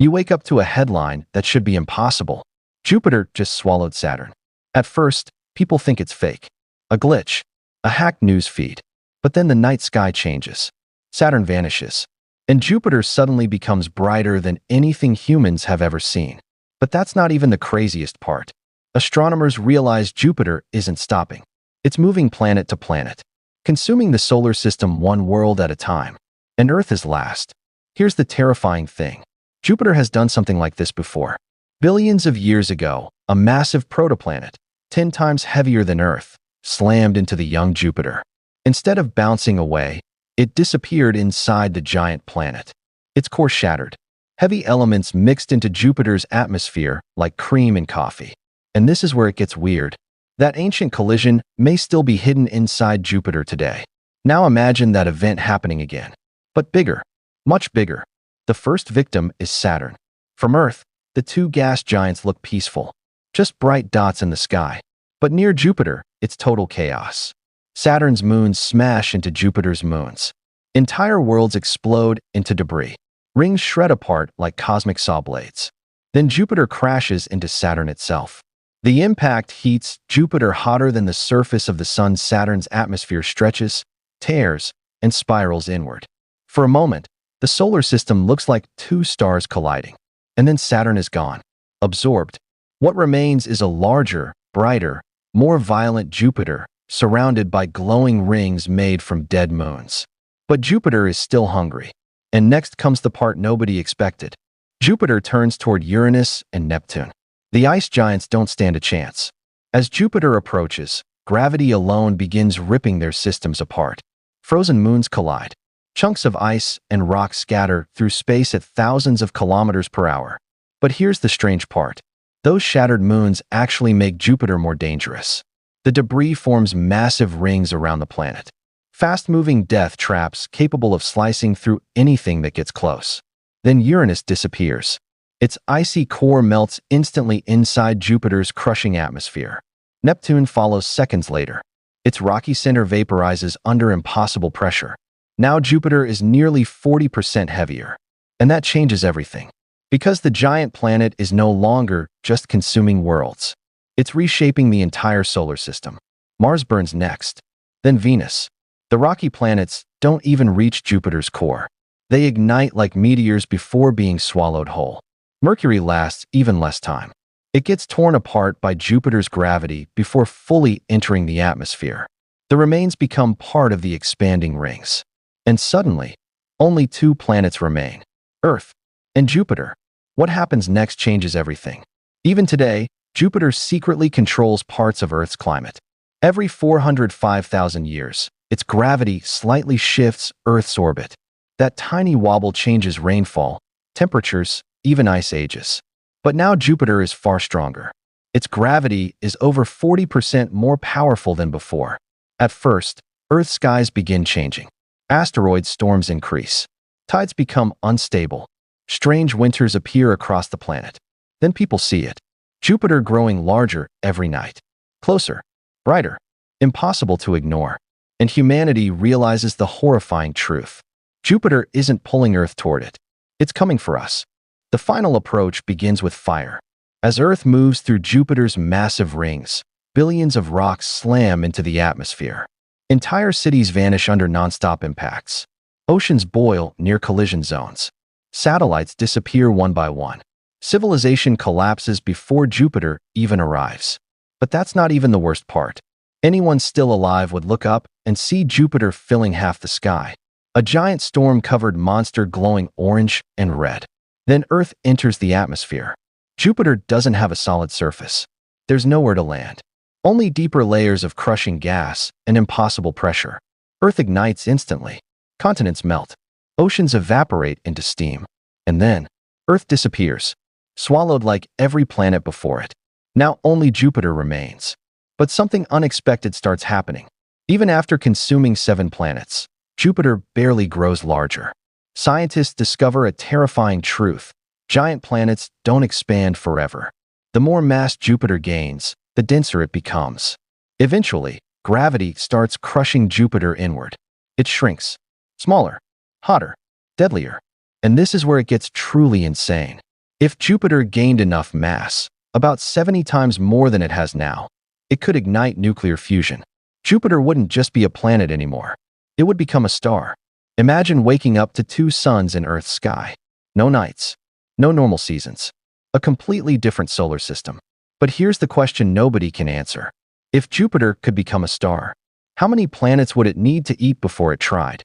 You wake up to a headline that should be impossible. Jupiter just swallowed Saturn. At first, people think it's fake. A glitch. A hacked news feed. But then the night sky changes. Saturn vanishes. And Jupiter suddenly becomes brighter than anything humans have ever seen. But that's not even the craziest part. Astronomers realize Jupiter isn't stopping. It's moving planet to planet, consuming the solar system one world at a time. And Earth is last. Here's the terrifying thing. Jupiter has done something like this before. Billions of years ago, a massive protoplanet, 10 times heavier than Earth, slammed into the young Jupiter. Instead of bouncing away, it disappeared inside the giant planet. Its core shattered. Heavy elements mixed into Jupiter's atmosphere like cream in coffee. And this is where it gets weird. That ancient collision may still be hidden inside Jupiter today. Now imagine that event happening again. But bigger. Much bigger. The first victim is Saturn. From Earth, the two gas giants look peaceful. Just bright dots in the sky. But near Jupiter, it's total chaos. Saturn's moons smash into Jupiter's moons. Entire worlds explode into debris. Rings shred apart like cosmic saw blades. Then Jupiter crashes into Saturn itself. The impact heats Jupiter hotter than the surface of the sun. Saturn's atmosphere stretches, tears, and spirals inward. For a moment, the solar system looks like two stars colliding. And then Saturn is gone. Absorbed. What remains is a larger, brighter, more violent Jupiter, surrounded by glowing rings made from dead moons. But Jupiter is still hungry. And next comes the part nobody expected. Jupiter turns toward Uranus and Neptune. The ice giants don't stand a chance. As Jupiter approaches, gravity alone begins ripping their systems apart. Frozen moons collide. Chunks of ice and rock scatter through space at thousands of kilometers per hour. But here's the strange part. Those shattered moons actually make Jupiter more dangerous. The debris forms massive rings around the planet. Fast-moving death traps capable of slicing through anything that gets close. Then Uranus disappears. Its icy core melts instantly inside Jupiter's crushing atmosphere. Neptune follows seconds later. Its rocky center vaporizes under impossible pressure. Now Jupiter is nearly 40% heavier. And that changes everything. Because the giant planet is no longer just consuming worlds. It's reshaping the entire solar system. Mars burns next. Then Venus. The rocky planets don't even reach Jupiter's core. They ignite like meteors before being swallowed whole. Mercury lasts even less time. It gets torn apart by Jupiter's gravity before fully entering the atmosphere. The remains become part of the expanding rings. And suddenly, only two planets remain, Earth and Jupiter. What happens next changes everything. Even today, Jupiter secretly controls parts of Earth's climate. Every 405,000 years, its gravity slightly shifts Earth's orbit. That tiny wobble changes rainfall, temperatures, even ice ages. But now Jupiter is far stronger. Its gravity is over 40% more powerful than before. At first, Earth's skies begin changing. Asteroid storms increase. Tides become unstable. Strange winters appear across the planet. Then people see it. Jupiter growing larger every night. Closer. Brighter. Impossible to ignore. And humanity realizes the horrifying truth. Jupiter isn't pulling Earth toward it. It's coming for us. The final approach begins with fire. As Earth moves through Jupiter's massive rings, billions of rocks slam into the atmosphere. Entire cities vanish under nonstop impacts. Oceans boil near collision zones. Satellites disappear one by one. Civilization collapses before Jupiter even arrives. But that's not even the worst part. Anyone still alive would look up and see Jupiter filling half the sky. A giant storm-covered monster glowing orange and red. Then Earth enters the atmosphere. Jupiter doesn't have a solid surface. There's nowhere to land. Only deeper layers of crushing gas and impossible pressure. Earth ignites instantly. Continents melt. Oceans evaporate into steam. And then, Earth disappears, swallowed like every planet before it. Now only Jupiter remains. But something unexpected starts happening. Even after consuming 7 planets, Jupiter barely grows larger. Scientists discover a terrifying truth. Giant planets don't expand forever. The more mass Jupiter gains, the denser it becomes. Eventually, gravity starts crushing Jupiter inward. It shrinks. Smaller. Hotter. Deadlier. And this is where it gets truly insane. If Jupiter gained enough mass, about 70 times more than it has now, it could ignite nuclear fusion. Jupiter wouldn't just be a planet anymore. It would become a star. Imagine waking up to two suns in Earth's sky. No nights. No normal seasons. A completely different solar system. But here's the question nobody can answer. If Jupiter could become a star, how many planets would it need to eat before it tried?